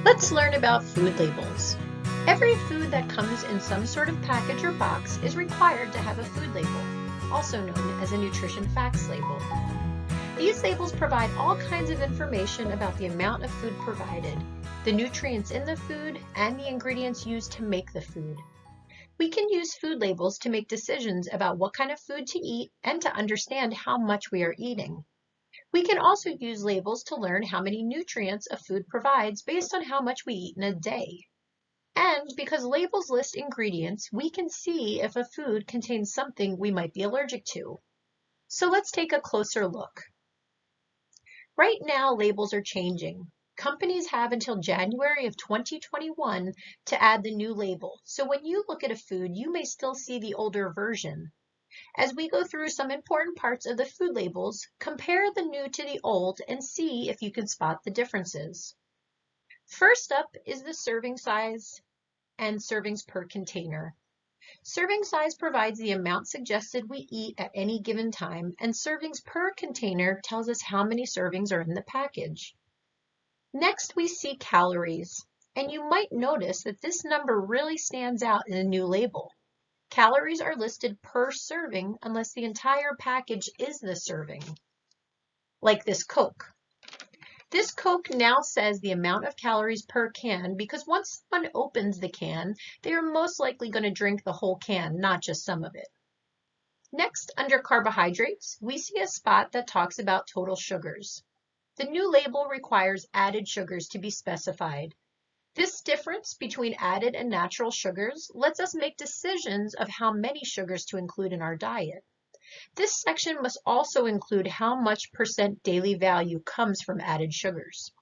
Let's learn about food labels. Every food that comes in some sort of package or box is required to have a food label, also known as a nutrition facts label. These labels provide all kinds of information about the amount of food provided, the nutrients in the food, and the ingredients used to make the food. We can use food labels to make decisions about what kind of food to eat and to understand how much we are eating. We can also use labels to learn how many nutrients a food provides based on how much we eat in a day. And because labels list ingredients, we can see if a food contains something we might be allergic to. So let's take a closer look. Right now, labels are changing. Companies have until January of 2021 to add the new label. So when you look at a food, you may still see the older version. As we go through some important parts of the food labels, compare the new to the old and see if you can spot the differences. First up is the serving size and servings per container. Serving size provides the amount suggested we eat at any given time, and servings per container tells us how many servings are in the package. Next, we see calories, and you might notice that this number really stands out in the new label. Calories are listed per serving unless the entire package is the serving, like this Coke. This Coke now says the amount of calories per can because once someone opens the can, they are most likely going to drink the whole can, not just some of it. Next, under carbohydrates, we see a spot that talks about total sugars. The new label requires added sugars to be specified. This difference between added and natural sugars lets us make decisions of how many sugars to include in our diet. This section must also include how much % daily value comes from added sugars.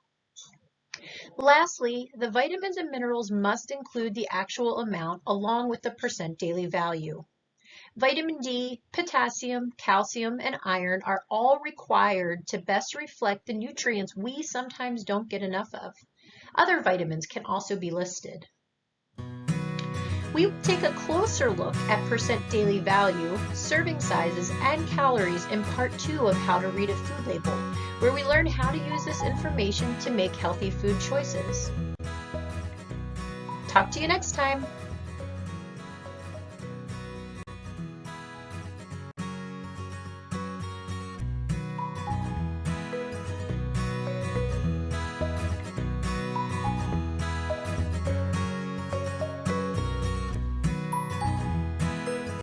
Lastly, the vitamins and minerals must include the actual amount along with the % daily value. Vitamin D, potassium, calcium, and iron are all required to best reflect the nutrients we sometimes don't get enough of. Other vitamins can also be listed. We will take a closer look at % daily value, serving sizes, and calories in part 2 of How to Read a Food Label, where we learn how to use this information to make healthy food choices. Talk to you next time.